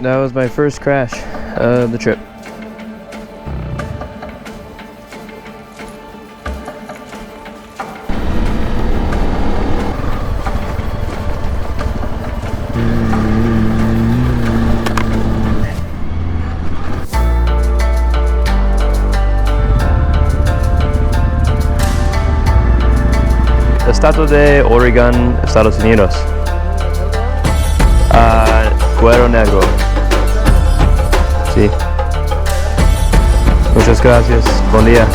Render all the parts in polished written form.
that was my first crash of the trip. Estado de Oregon, Estados Unidos. Cuero negro. Sí. Muchas gracias. Buen día.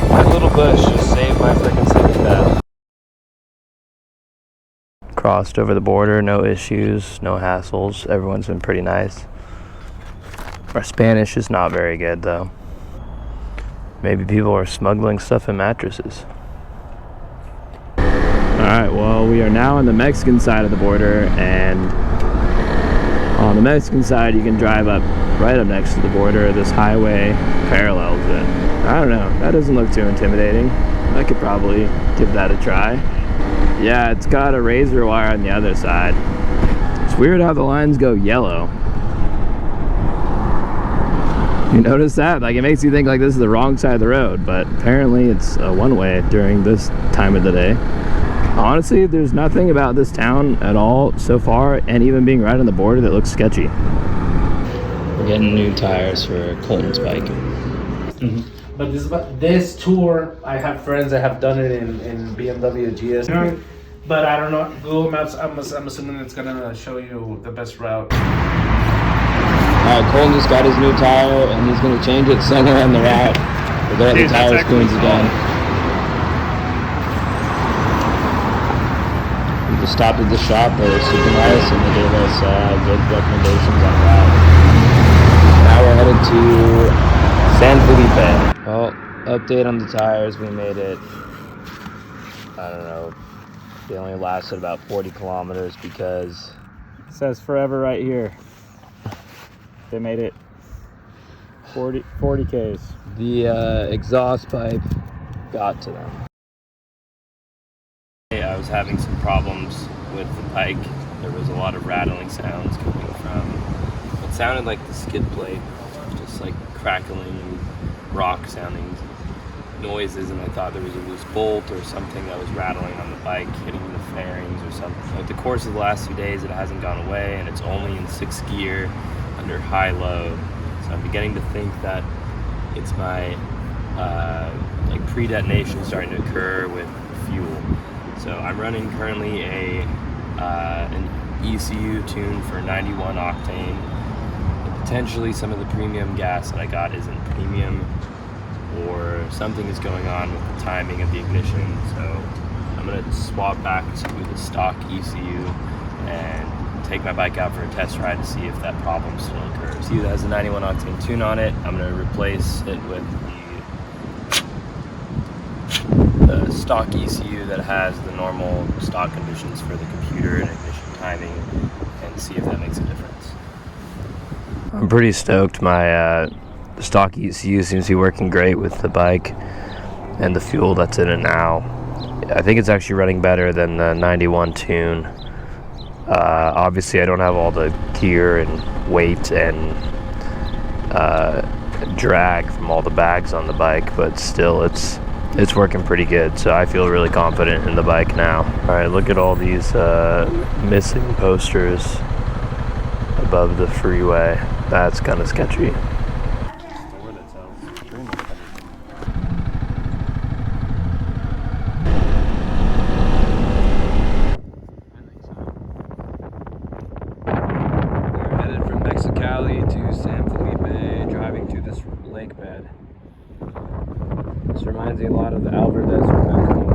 That little bush just saved my freaking second death. Crossed over the border, no issues, no hassles. Everyone's been pretty nice. Our Spanish is not very good though. Maybe people are smuggling stuff in mattresses. Alright, well, we are now on the Mexican side of the border, and on the Mexican side you can drive up right up next to the border. This highway parallels it. I don't know, that doesn't look too intimidating. I could probably give that a try. Yeah, it's got a razor wire on the other side. It's weird how the lines go yellow. You notice that? Like, it makes you think like this is the wrong side of the road, but apparently it's a one-way during this time of the day. Honestly, there's nothing about this town at all so far, and even being right on the border, that looks sketchy. We're getting new tires for Colton's bike. But this tour, I have friends that have done it in BMW GS. But I don't know, Google Maps, I'm assuming it's gonna show you the best route. Alright, Colton just got his new tire, and he's going to change it somewhere on the route. We're there at the tire spoons again. We just stopped at the shop. They were super nice, and they gave us good recommendations on route. Now we're headed to San Felipe. Well, update on the tires. We made it, I don't know, they only lasted about 40 kilometers because it says forever right here. They made it 40 Ks. The exhaust pipe got to them. I was having some problems with the bike. There was a lot of rattling sounds coming from what sounded like the skid plate, just like crackling, rock sounding noises, and I thought there was a loose bolt or something that was rattling on the bike, hitting the fairings or something. Over the course of the last 2 days, it hasn't gone away, and it's only in 6th gear under high load, so I'm beginning to think that it's my like pre-detonation starting to occur with fuel. So I'm running currently an ECU tune for 91 octane. And potentially some of the premium gas that I got isn't premium, or something is going on with the timing of the ignition. So I'm gonna swap back to the stock ECU and take my bike out for a test ride to see if that problem still occurs. See, that has a 91 octane tune on it. I'm going to replace it with the stock ECU that has the normal stock conditions for the computer and ignition timing, and see if that makes a difference. I'm pretty stoked. My stock ECU seems to be working great with the bike and the fuel that's in it now. I think it's actually running better than the 91 tune. Obviously I don't have all the gear and weight and drag from all the bags on the bike, but still it's working pretty good, so I feel really confident in the bike now. Alright, look at all these missing posters above the freeway. That's kind of sketchy. Mexicali to San Felipe, driving to this lake bed. This reminds me a lot of the Alvar Desert back home.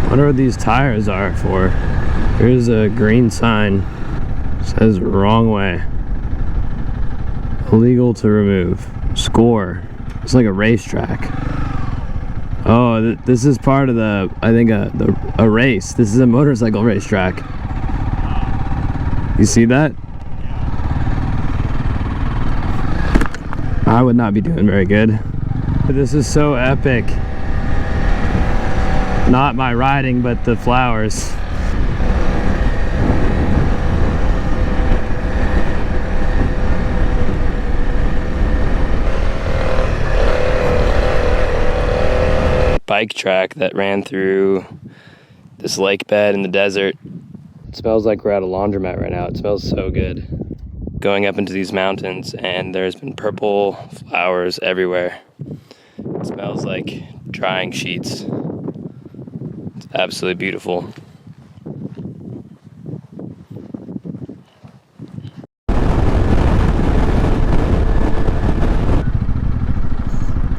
I wonder what these tires are for. Here's a green sign. It says wrong way. Illegal to remove. Score. It's like a racetrack. Oh, No, this is part of the, I think, a race. This is a motorcycle racetrack. You see that? I would not be doing very good. This is so epic. Not my riding, but the flowers. Bike track that ran through this lake bed in the desert. It smells like we're at a laundromat right now. It smells so good. Going up into these mountains, and there's been purple flowers everywhere. It smells like drying sheets. It's absolutely beautiful.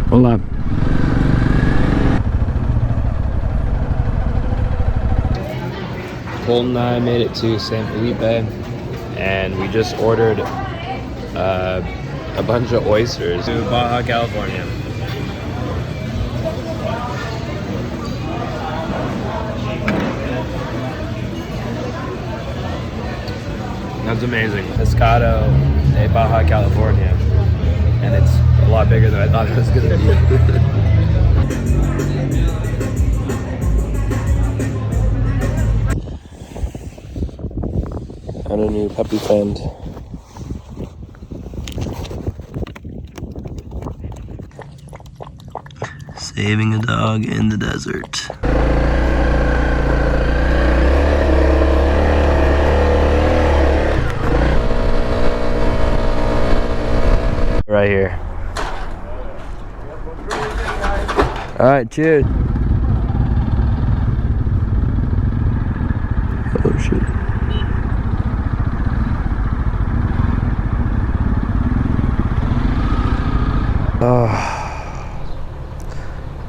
Hola. Colton and I made it to San Felipe, and we just ordered a bunch of oysters to Baja California. That's amazing. Pescado de Baja California, and it's a lot bigger than I thought it was going to be. And a new puppy friend. Saving a dog in the desert. Right here. All right, cheers. Oh shit.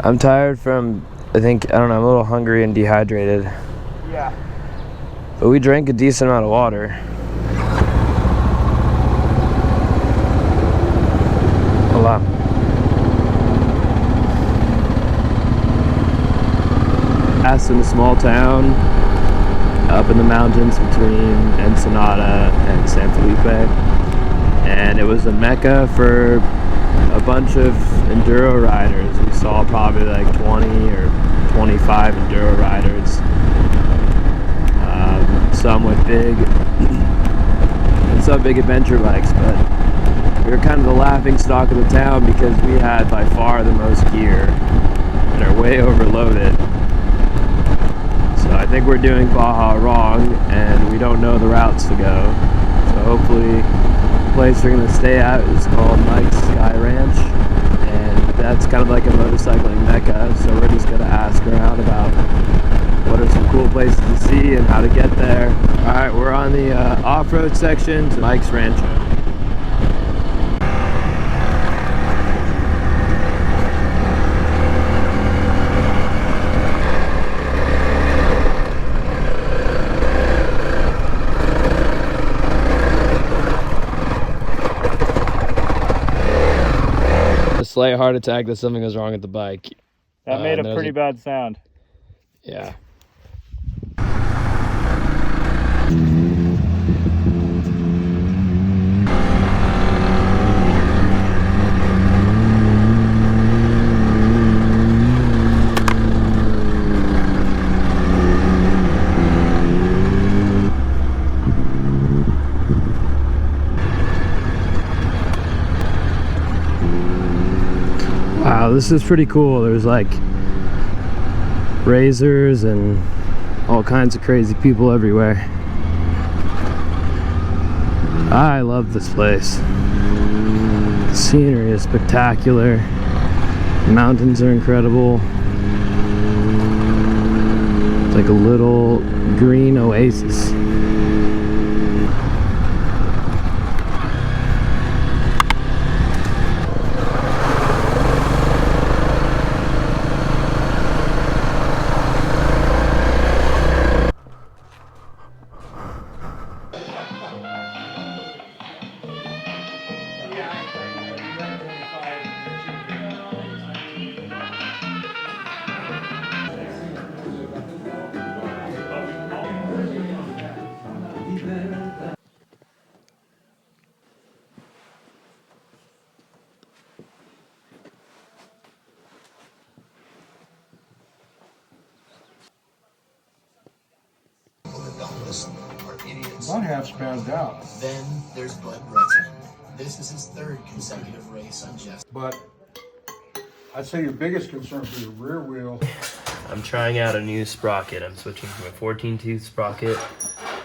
I'm tired from, I don't know, I'm a little hungry and dehydrated. Yeah. But we drank a decent amount of water. Hola. Passed in a small town up in the mountains between Ensenada and San Felipe. And it was a mecca for a bunch of enduro riders. We saw probably like 20 or 25 enduro riders. Some with big and some big adventure bikes, but we were kind of the laughing stock of the town because we had by far the most gear and are way overloaded. So I think we're doing Baja wrong and we don't know the routes to go. So hopefully the place we're going to stay at is called Mike's Sky Ranch, and that's kind of like a motorcycling mecca. So we're just going to ask around about what are some cool places to see and how to get there. Alright, we're on the off-road section to Mike's Rancho. A slight heart attack that something was wrong with the bike. That made a pretty bad sound. Yeah. Wow, this is pretty cool. There's like razors and all kinds of crazy people everywhere. I love this place. The scenery is spectacular. The mountains are incredible. It's like a little green oasis. listen, are idiots. One half spazzed out. Then there's Bud Redmond. This is his third consecutive race on Jeff's. But I'd say your biggest concern is your rear wheel. I'm trying out a new sprocket. I'm switching from a 14-tooth sprocket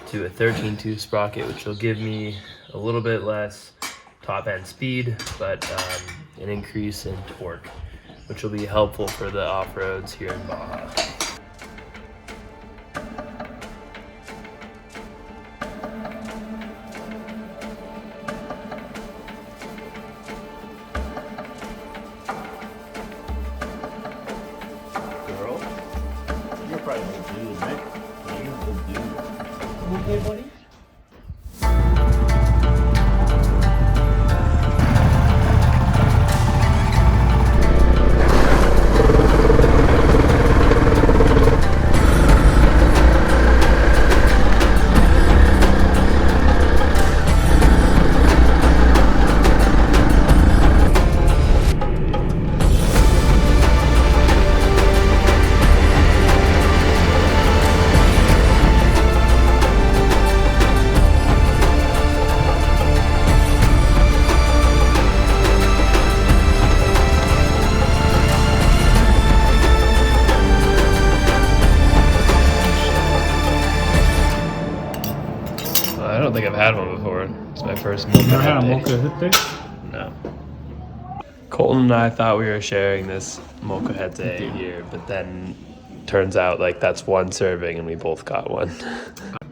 to a 13-tooth sprocket, which will give me a little bit less top end speed, but an increase in torque, which will be helpful for the off-roads here in Baja. Girl, you're probably a dude, right? You're a dude. Okay, buddy. I don't think I've had one before. It's my first You never Mocha had a day. mocha hit there? No. Colton and I thought we were sharing this molcajete here, but then turns out like that's one serving and we both got one.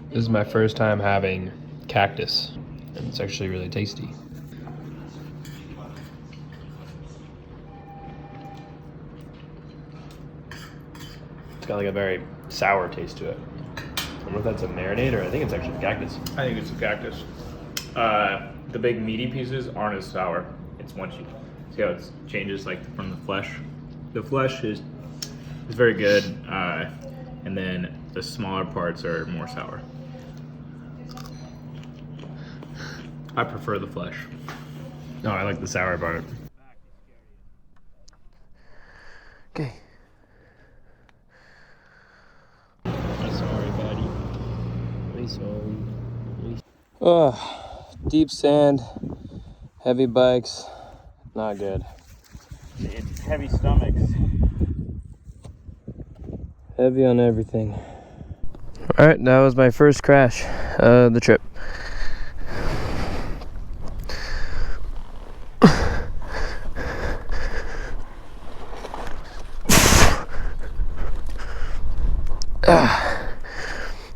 This is my first time having cactus, and it's actually really tasty. It's got like a very sour taste to it. I don't know if that's a marinade or I think it's actually cactus. I think it's a cactus. The big meaty pieces aren't as sour. It's once you see how it changes like from the flesh. The flesh is very good, and then the smaller parts are more sour. I prefer the flesh. No, I like the sour part. Okay. Sorry, buddy. Oh, deep sand, heavy bikes, not good. It's heavy stomachs. Heavy on everything. All right, that was my first crash of the trip.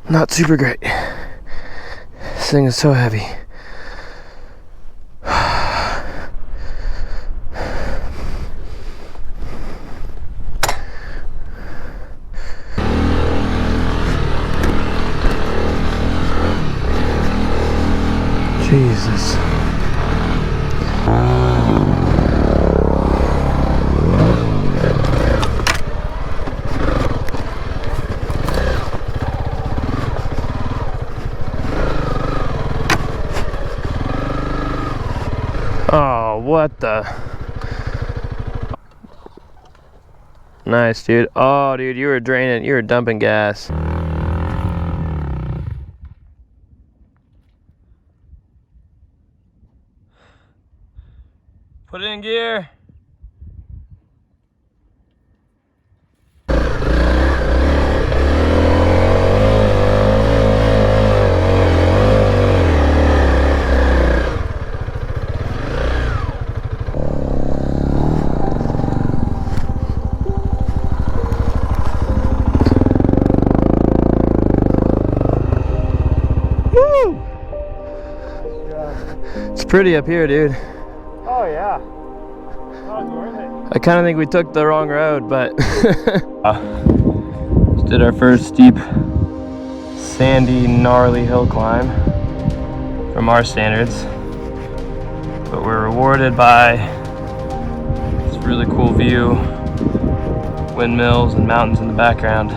Not super great. This thing is so heavy. Jesus. Oh, what the? Nice, dude. Oh, dude, you were draining, you were dumping gas. Put it in gear. It's pretty up here, dude. Oh yeah. That was worth it. I kind of think we took the wrong road, but just did our first steep, sandy, gnarly hill climb from our standards. But we're rewarded by this really cool view, windmills and mountains in the background.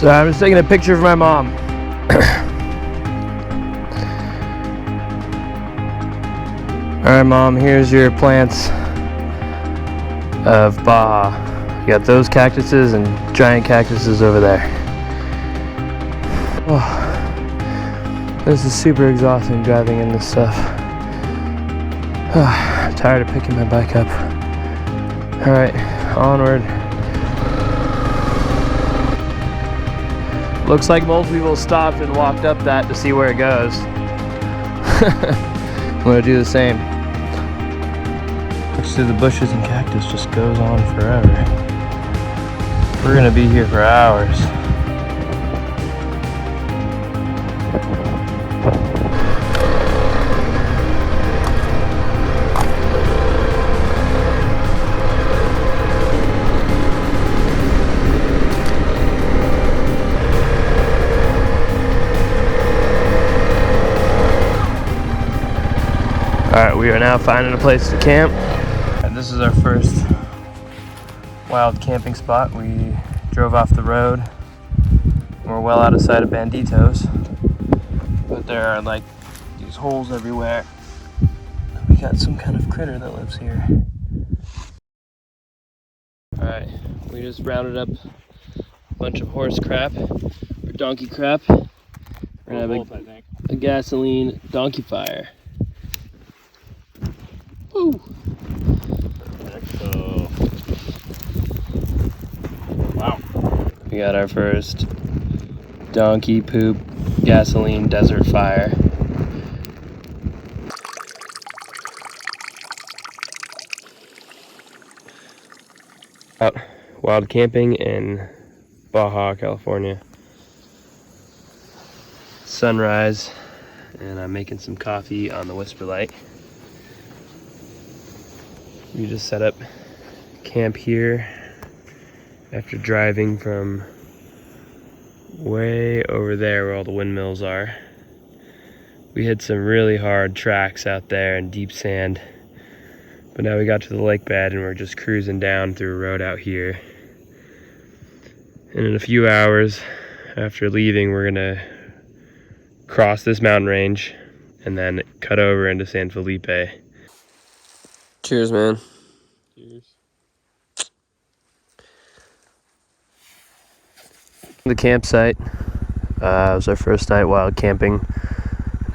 So I'm just taking a picture of my mom. Alright Mom, here's your plants of Baja. You got those cactuses and giant cactuses over there. Oh, this is super exhausting driving in this stuff. Oh, I'm tired of picking my bike up. Alright, onward. Looks like most people stopped and walked up that to see where it goes. I'm gonna do the same. Looks through the bushes and cactus just goes on forever. We're gonna be here for hours. Alright, we are now finding a place to camp. And this is our first wild camping spot. We drove off the road. We're well out of sight of banditos. But there are like these holes everywhere. We got some kind of critter that lives here. Alright, we just rounded up a bunch of horse crap, or donkey crap. We're gonna have a gasoline donkey fire. Woo! Wow. We got our first donkey poop gasoline desert fire. Out wild camping in Baja California. Sunrise, and I'm making some coffee on the Whisper Light. We just set up camp here after driving from way over there where all the windmills are. We hit some really hard tracks out there in deep sand, but now we got to the lake bed and we're just cruising down through a road out here. And in a few hours after leaving, we're gonna cross this mountain range and then cut over into San Felipe. Cheers, man. Cheers. The campsite. It was our first night wild camping.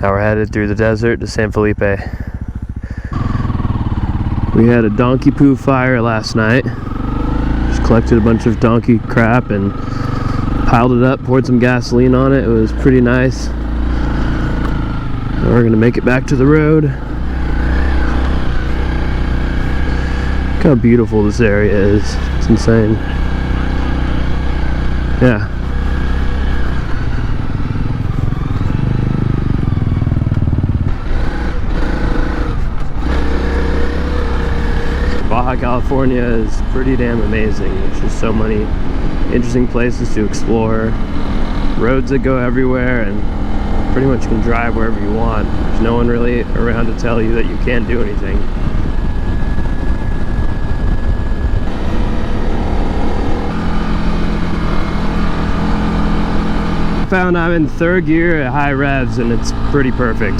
Now we're headed through the desert to San Felipe. We had a donkey poo fire last night. Just collected a bunch of donkey crap and piled it up, poured some gasoline on it. It was pretty nice. Now we're gonna make it back to the road. Look how beautiful this area is. It's insane. Yeah. Baja California is pretty damn amazing. There's just so many interesting places to explore. Roads that go everywhere, and pretty much can drive wherever you want. There's no one really around to tell you that you can't do anything. Found I'm in third gear at high revs and it's pretty perfect.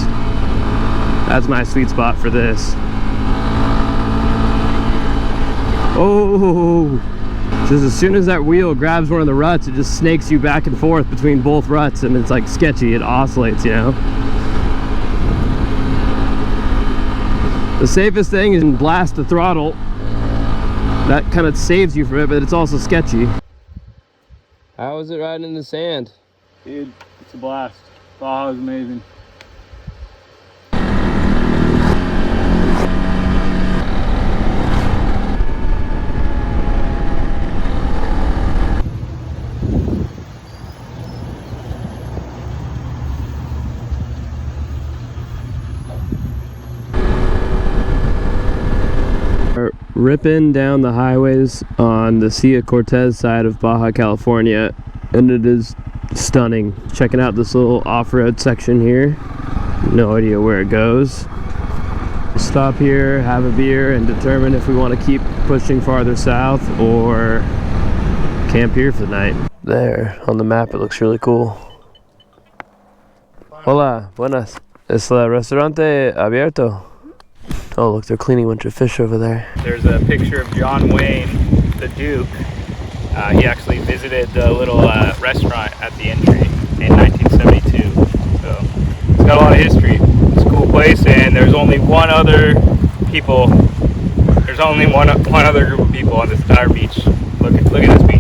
That's my sweet spot for this. Oh, just as soon as that wheel grabs one of the ruts, it just snakes you back and forth between both ruts and it's like sketchy. It oscillates, you know. The safest thing is to blast the throttle. That kind of saves you from it, but it's also sketchy. How was it riding in the sand? Dude, it's a blast. Baja is amazing. Ripping down the highways on the Sea of Cortez side of Baja California, and it is stunning. Checking out this little off-road section here. No idea where it goes. We'll stop here, have a beer, and determine if we want to keep pushing farther south or camp here for the night. There, on the map, it looks really cool. Hola, buenas. ¿Es el restaurante abierto? Oh, look, they're cleaning a bunch of fish over there. There's a picture of John Wayne, the Duke. He actually visited the little restaurant at the entry in 1972. So it's got a lot of history. It's a cool place, and there's only one other people. There's only one other group of people on this entire beach. Look at this beach.